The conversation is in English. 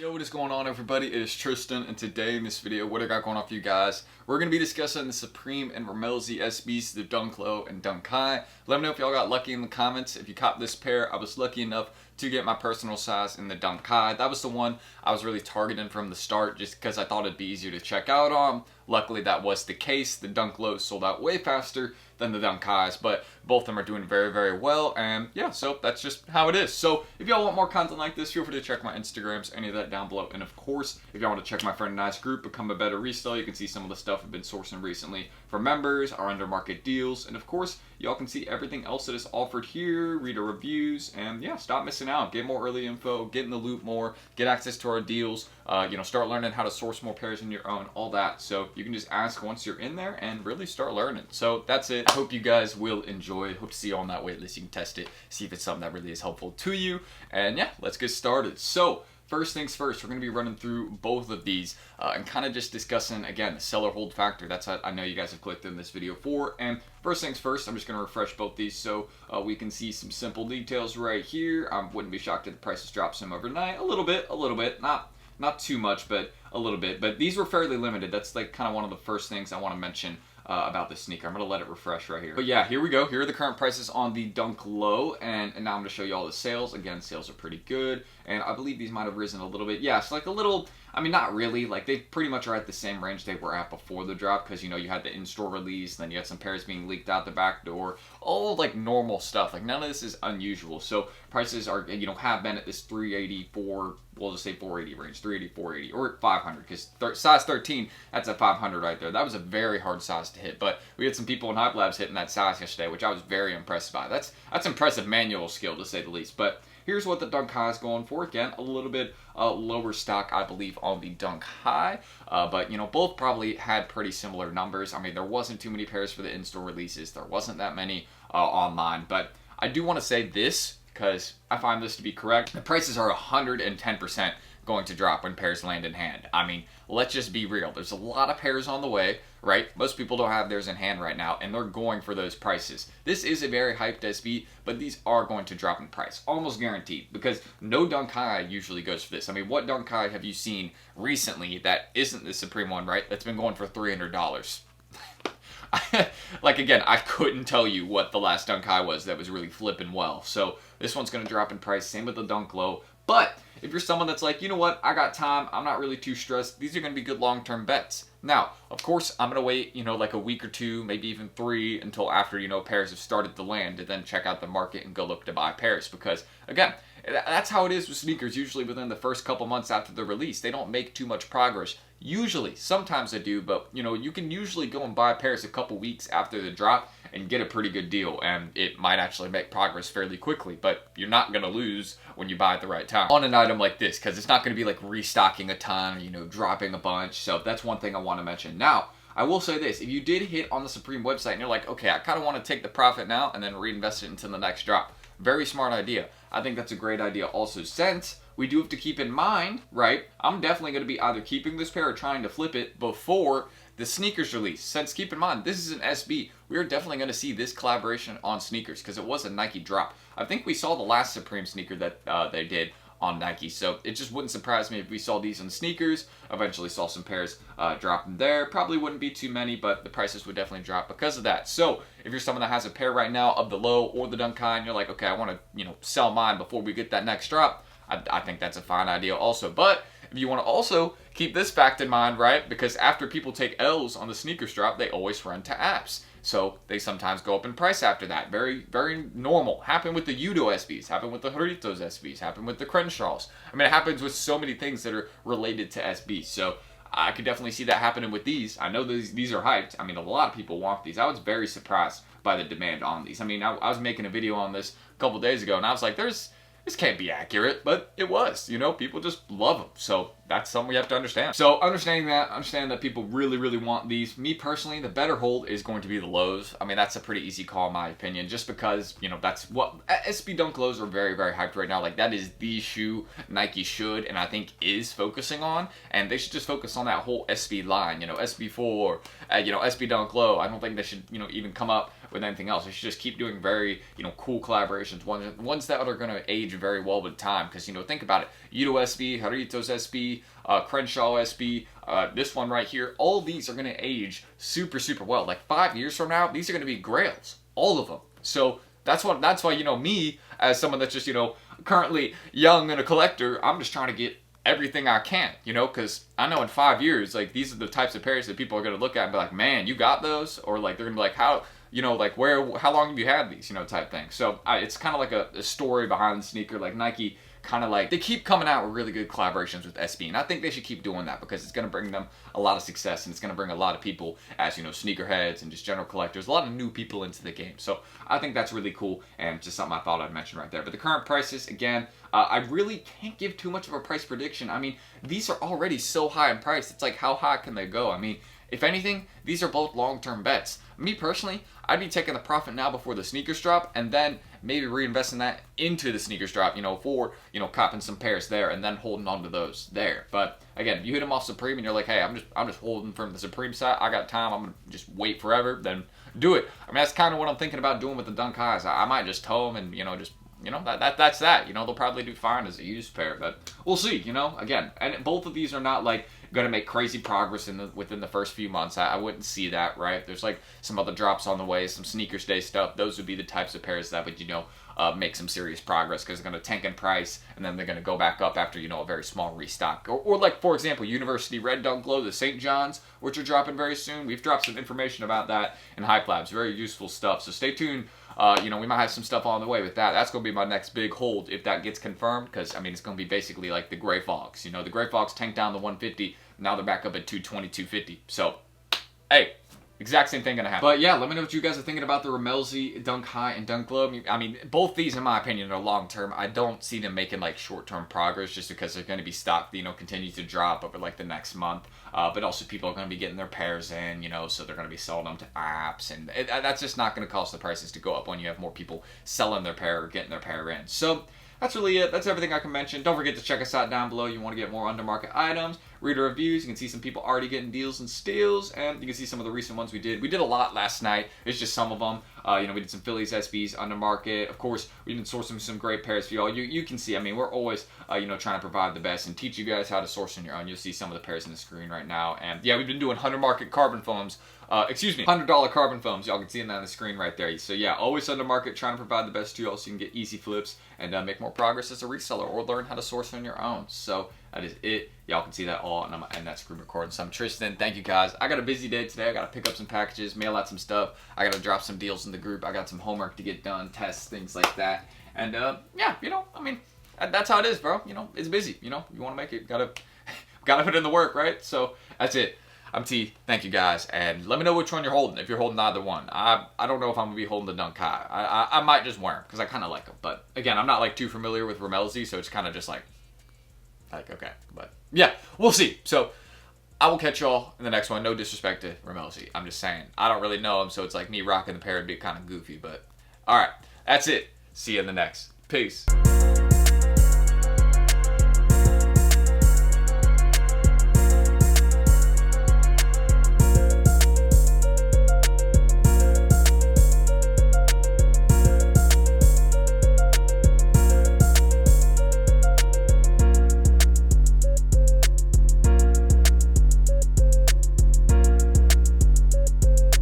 Yo, what is going on, everybody? It is Tristan, and today in this video, what I got going on for you guys, we're going to be discussing the Supreme and RAMMELLZEE SBs, the Dunk Low and Dunk High. Let me know if y'all got lucky in the comments. If you caught this pair, I was lucky enough to get my personal size in the Dunk High. That was the one I was really targeting from the start just because I thought it'd be easier to check out on. Luckily, that was the case. The Dunk Low sold out way faster than the Dunk Highs, but both of them are doing very, very well, and yeah, so that's just how it is. So if y'all want more content like this, feel free to check my Instagrams, any of that down below, and of course, if y'all want to check my friend and I's group, Become a Better Resell, you can see some of the stuff I've been sourcing recently for members, our under market deals, and of course, y'all can see everything else that is offered here, read our reviews, and yeah, stop missing out. Get more early info, get in the loop more, get access to our deals, start learning how to source more pairs on your own, all that. So you can just ask once you're in there and really start learning. So that's it. I hope you guys will enjoy. Hope to see you on that wait list. You can test it, see if it's something that really is helpful to you. And yeah, let's get started. So first things first, we're going to be running through both of these and kind of just discussing, again, the seller hold factor. That's what I know you guys have clicked in this video for. And first things first, I'm just going to refresh both these so we can see some simple details right here. I wouldn't be shocked if the prices drop some overnight. A little bit. Not too much, but a little bit. But these were fairly limited. That's like kind of one of the first things I want to mention about this sneaker. I'm going to let it refresh right here. But yeah, here we go. Here are the current prices on the Dunk Low, and now I'm going to show you all the sales. Again, sales are pretty good, and I believe these might have risen a little bit. Yeah, it's like a little, I mean, not really. Like, they pretty much are at the same range they were at before the drop, because, you had the in-store release, then you had some pairs being leaked out the back door. All, like, normal stuff. Like, none of this is unusual. So, prices are, have been at this 384, we'll just say 480 range, 380, 480, or 500, because size 13, that's a 500 right there. That was a very hard size to hit, but we had some people in HYPELABS hitting that size yesterday, which I was very impressed by. That's impressive manual skill, to say the least. But here's what the Dunk High is going for. Again, a little bit lower stock, I believe, on the Dunk High. But, both probably had pretty similar numbers. I mean, there wasn't too many pairs for the in-store releases. There wasn't that many online. But I do want to say this, because I find this to be correct. The prices are 110% going to drop when pairs land in hand. I mean, let's just be real. There's a lot of pairs on the way, right? Most people don't have theirs in hand right now, and they're going for those prices. This is a very hyped SB, but these are going to drop in price, almost guaranteed, because no Dunk High usually goes for this. I mean, what Dunk High have you seen recently that isn't the Supreme one, right? That's been going for $300. Like, again, I couldn't tell you what the last Dunk High was that was really flipping well. So this one's going to drop in price. Same with the Dunk Low. But if you're someone that's like, you know what, I got time, I'm not really too stressed, these are going to be good long-term bets. Now, of course, I'm going to wait, like a week or two, maybe even 3, until after, pairs have started to land, to then check out the market and go look to buy pairs. Because, again, that's how it is with sneakers. Usually within the first couple months after the release, they don't make too much progress. Usually, sometimes they do, but you can usually go and buy pairs a couple weeks after the drop and get a pretty good deal, and it might actually make progress fairly quickly, but you're not going to lose when you buy at the right time on an item like this, because it's not going to be like restocking a ton, dropping a bunch. So that's one thing I want to mention. Now, I will say this: if you did hit on the Supreme website and you're like, okay, I kind of want to take the profit now and then reinvest it into the next drop, very smart idea. I think that's a great idea also, since we do have to keep in mind, right, I'm definitely going to be either keeping this pair or trying to flip it before the sneakers release. Since, keep in mind, this is an SB. We are definitely going to see this collaboration on sneakers, because it was a Nike drop. I think we saw the last Supreme sneaker that they did on Nike, so it just wouldn't surprise me if we saw these on sneakers. Eventually saw some pairs dropping there. Probably wouldn't be too many, but the prices would definitely drop because of that. So if you're someone that has a pair right now of the Low or the Dunk High, and you're like, okay, I want to sell mine before we get that next drop, I think that's a fine idea also. But if you want to also keep this fact in mind, right, because after people take L's on the sneakers drop, they always run to apps. So they sometimes go up in price after that. Very, very normal. Happened with the Udo SBs. Happened with the Horitos SBs. Happened with the Crenshaws. I mean, it happens with so many things that are related to SBs. So I could definitely see that happening with these. I know these are hyped. I mean, a lot of people want these. I was very surprised by the demand on these. I mean, I was making a video on this a couple days ago, and I was like, this can't be accurate, but it was. People just love them. So that's something we have to understand. So understand that people really, really want these. Me personally, the better hold is going to be the Lows. I mean, that's a pretty easy call in my opinion, just because, that's what SB Dunk Lows are very, very hyped right now. Like, that is the shoe Nike should, and I think is focusing on, and they should just focus on that whole SB line, SB4, SB Dunk Low. I don't think they should, even come up with anything else. They should just keep doing very, you know, cool collaborations, ones that are going to age very well with time. Because, you know, think about it, Ito SB, Harito's SB, Crenshaw SB, this one right here, all these are going to age super, super well. Like 5 years from now, these are going to be grails, all of them. So that's why, you know, me as someone that's just, you know, currently young and a collector, I'm just trying to get everything I can, you know, because I know in 5 years, like, these are the types of pairs that people are going to look at and be like, man, you got those? Or like, they're going to be like, how, you know, like, how long have you had these, you know, type thing. So it's kind of like a story behind the sneaker. Like, Nike kind of like, they keep coming out with really good collaborations with SB, and I think they should keep doing that because it's going to bring them a lot of success, and it's going to bring a lot of people, as you know, sneakerheads and just general collectors, a lot of new people into the game. So I think that's really cool, and just something I thought I'd mention right there. But the current prices, again, I really can't give too much of a price prediction. I mean, these are already so high in price. It's like, how high can they go? I mean, if anything, these are both long-term bets. Me personally, I'd be taking the profit now before the sneakers drop, and then maybe reinvesting that into the sneakers drop, you know, for, you know, copping some pairs there and then holding on to those there. But again, if you hit them off Supreme and you're like, hey, I'm just holding from the Supreme side, I got time, I'm gonna just wait forever, then do it. I mean, that's kind of what I'm thinking about doing with the Dunk Highs. I might just tow them and, you know, just, you know, that's that. You know, they'll probably do fine as a used pair, but we'll see, you know, again. And both of these are not like going to make crazy progress within the first few months. I wouldn't see that, right? There's like some other drops on the way, some Sneakers Day stuff. Those would be the types of pairs that would, you know, make some serious progress because they're going to tank in price and then they're going to go back up after, you know, a very small restock. Or like, for example, University Red Dunk Glow, the St. John's, which are dropping very soon. We've dropped some information about that in HYPELABS. Very useful stuff. So stay tuned. You know, we might have some stuff on the way with that. That's going to be my next big hold if that gets confirmed, because, I mean, it's going to be basically like the Gray Fox. You know, the Gray Fox tanked down to 150. Now they're back up at 220, 250. So, hey, exact same thing going to happen. But yeah, let me know what you guys are thinking about the RAMMELLZEE Dunk High and Dunk Low. I mean, both these, in my opinion, are long-term. I don't see them making, like, short-term progress just because they're going to be stock, you know, continue to drop over, like, the next month. But also people are going to be getting their pairs in, you know, so they're going to be selling them to apps. And that's just not going to cause the prices to go up when you have more people selling their pair or getting their pair in. So that's really it. That's everything I can mention. Don't forget to check us out down below. You want to get more under-market items, reader reviews. You can see some people already getting deals and steals, and you can see some of the recent ones we did. We did a lot last night. It's just some of them. You know, we did some Phillies SBs under market. Of course, we've been sourcing some great pairs for y'all. You can see, I mean, we're always, you know, trying to provide the best and teach you guys how to source on your own. You'll see some of the pairs in the screen right now. And yeah, we've been doing under market carbon foams. $100 carbon foams. Y'all can see them on the screen right there. So yeah, always under market, trying to provide the best to y'all so you can get easy flips and make more progress as a reseller or learn how to source on your own. So that is it. Y'all can see that all, and I'm gonna end that screen recording. So I'm Tristan. Thank you guys. I got a busy day today. I got to pick up some packages, mail out some stuff. I got to drop some deals in the group. I got some homework to get done, tests, things like that. And yeah, you know, I mean, that's how it is, bro. You know, it's busy. You know, you want to make it, gotta put in the work, right? So that's it. I'm T. Thank you guys, and let me know which one you're holding. If you're holding either one, I don't know if I'm gonna be holding the Dunk High. I might just wear them because I kind of like them. But again, I'm not like too familiar with RAMMELLZEE, so it's kind of just like okay. But yeah, we'll see. So I will catch y'all in the next one. No disrespect to RAMMELLZEE. I'm just saying I don't really know them, so it's like me rocking the pair would be kind of goofy. But all right, that's it. See you in the next. Peace.